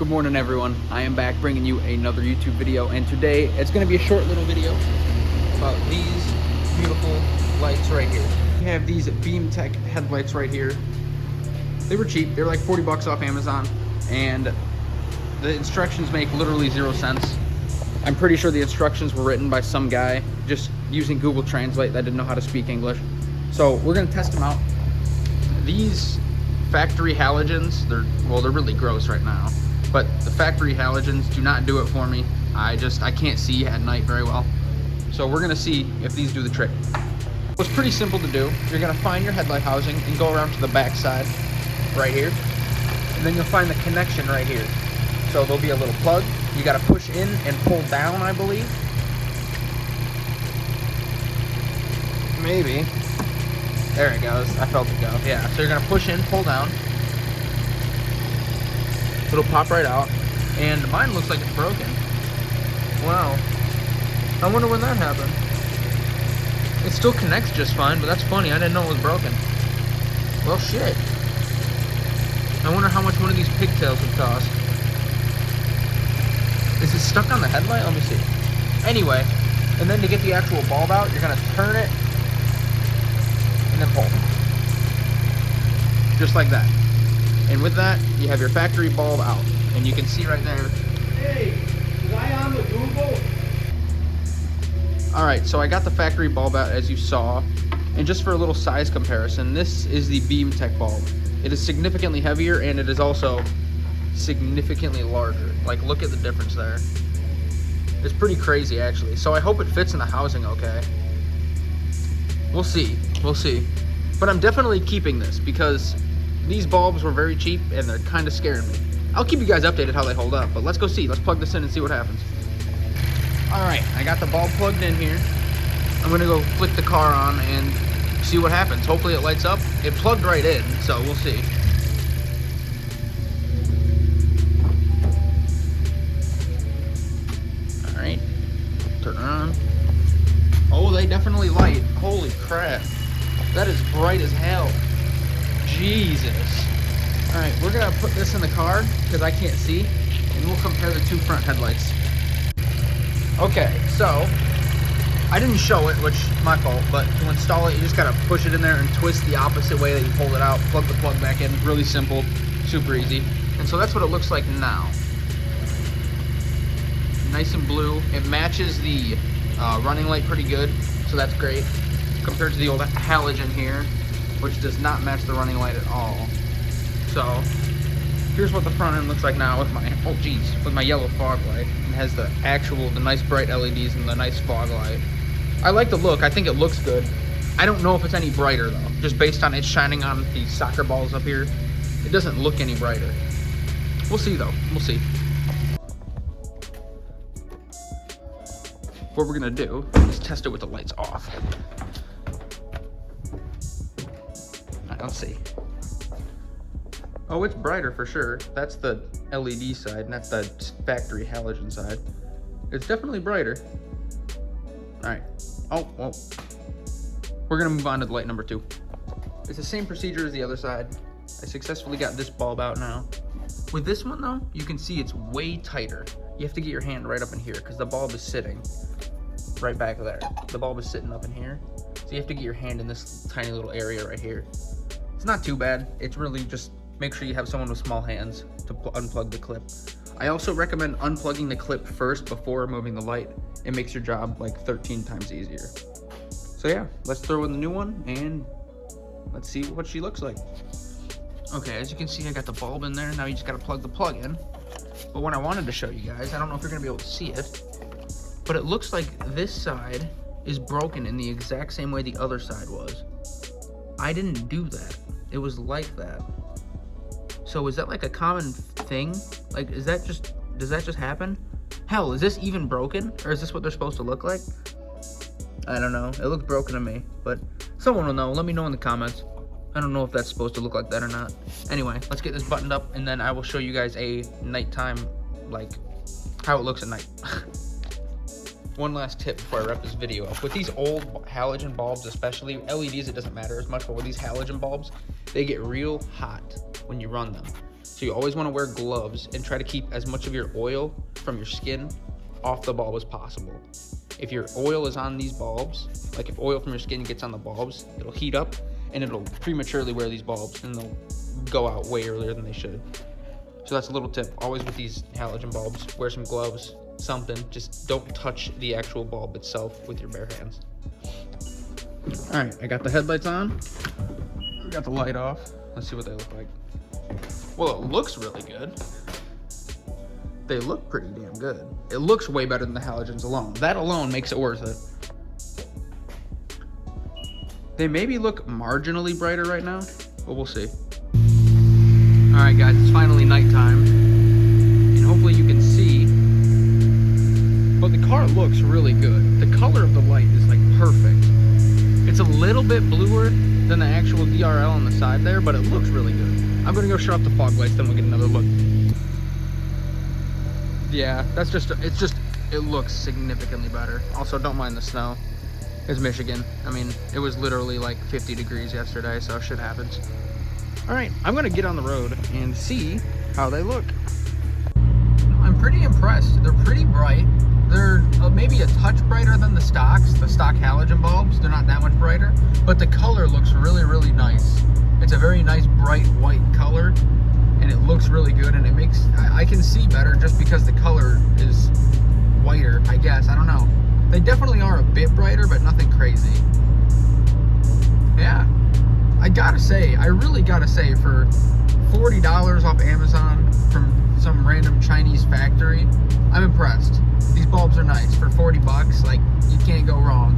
Good morning, everyone. I am back bringing you another YouTube video, and today it's going to be a short little video about these beautiful lights right here. We have these BeamTech headlights right here. They were cheap. They were like 40 bucks off Amazon, and the instructions make literally 0 cents. I'm pretty sure the instructions were written by some guy just using Google Translate that didn't know how to speak English. So we're going to test them out. These factory halogens, they're really gross right now, but the factory halogens do not do it for me. I can't see at night very well. So we're gonna see if these do the trick. It's pretty simple to do. You're gonna find your headlight housing and go around to the back side right here, and then you'll find the connection right here. So there'll be a little plug. You gotta push in and pull down, I believe. Maybe. There it goes. I felt it go. Yeah, so you're gonna push in, pull down. It'll pop right out. And mine looks like it's broken. Wow. I wonder when that happened. It still connects just fine, but that's funny. I didn't know it was broken. Well, shit. I wonder how much one of these pigtails would cost. Is it stuck on the headlight? Let me see. Anyway, and then to get the actual bulb out, you're gonna turn it and then pull. Just like that. And with that, you have your factory bulb out. And you can see right there. Hey, was I on the Google? Alright, so I got the factory bulb out as you saw. And just for a little size comparison, this is the BeamTech bulb. It is significantly heavier, and it is also significantly larger. Like, look at the difference there. It's pretty crazy, actually. So I hope it fits in the housing okay. We'll see. We'll see. But I'm definitely keeping this because these bulbs were very cheap and they're kind of scaring me. I'll keep you guys updated how they hold up, but let's go see. Let's plug this in and see what happens. Alright, I got the bulb plugged in here. I'm going to go flick the car on and see what happens. Hopefully it lights up. It plugged right in, so we'll see. Alright, turn it on. Oh, they definitely light. Holy crap. That is bright as hell. Jesus. Alright, we're going to put this in the car because I can't see, and we'll compare the two front headlights. Okay, so I didn't show it, which is my fault, but to install it, you just got to push it in there and twist the opposite way that you pulled it out. Plug the plug back in. Really simple, super easy. And so that's what it looks like now. Nice and blue. It matches the running light pretty good, so that's great compared to the old halogen here, which does not match the running light at all. So here's what the front end looks like now with my with my yellow fog light. It has the nice bright LEDs and the nice fog light. I like the look. I think it looks good. I don't know if it's any brighter though, just based on it shining on these soccer balls up here. It doesn't look any brighter. We'll see though. We'll see. What we're gonna do is test it with the lights off. Alright, let's see. Oh, it's brighter for sure. That's the LED side, and that's the factory halogen side. It's definitely brighter. Alright. Oh, well. We're gonna move on to the light number 2. It's the same procedure as the other side. I successfully got this bulb out now. With this one though, you can see it's way tighter. You have to get your hand right up in here because the bulb is sitting right back there. The bulb is sitting up in here. So you have to get your hand in this tiny little area right here. It's not too bad. It's really just make sure you have someone with small hands to unplug the clip. I also recommend unplugging the clip first before removing the light. It makes your job like 13 times easier. So yeah, let's throw in the new one and let's see what she looks like. Okay, as you can see, I got the bulb in there. Now you just gotta plug the plug in. But what I wanted to show you guys, I don't know if you're gonna be able to see it, but it looks like this side is broken in the exact same way the other side was. I didn't do that. It was like that. So is that like a common thing? Like, does that just happen? Hell, is this even broken? Or is this what they're supposed to look like? I don't know. It looks broken to me, but someone will know. Let me know in the comments. I don't know if that's supposed to look like that or not. Anyway, let's get this buttoned up, and then I will show you guys a nighttime, like, how it looks at night. One last tip before I wrap this video up. With these old halogen bulbs, especially, LEDs, it doesn't matter as much, but with these halogen bulbs, they get real hot when you run them. So you always want to wear gloves and try to keep as much of your oil from your skin off the bulb as possible. If your oil is on these bulbs, like if oil from your skin gets on the bulbs, it'll heat up and it'll prematurely wear these bulbs and they'll go out way earlier than they should. So that's a little tip. Always with these halogen bulbs, wear some gloves, something. Just don't touch the actual bulb itself with your bare hands. All right, I got the headlights on. We got the light off. Let's see what they look like. Well, it looks really good. They look pretty damn good. It looks way better than the halogens alone. That alone makes it worth it. They maybe look marginally brighter right now, but we'll see. All right, guys, it's finally nighttime, and hopefully you can see, but the car looks really good. The color of the light is like perfect. It's a little bit bluer than the actual DRL on the side there, but it looks really good. I'm gonna go shut off the fog lights, then we'll get another look. Yeah, that's just, it looks significantly better. Also, don't mind the snow. It's Michigan. I mean, it was literally like 50 degrees yesterday, so shit happens. All right, I'm gonna get on the road and see how they look. I'm pretty impressed. They're pretty bright. They're maybe a touch brighter than the stock halogen bulbs. They're not that much brighter, but the color looks really, really nice. It's a very nice, bright white color, and it looks really good, and it makes, I can see better just because the color is whiter, I guess. I don't know. They definitely are a bit brighter, but nothing crazy. Yeah. I really gotta say, for $40 off Amazon from some random Chinese factory, I'm impressed. These bulbs are nice. For 40 bucks, like, you can't go wrong.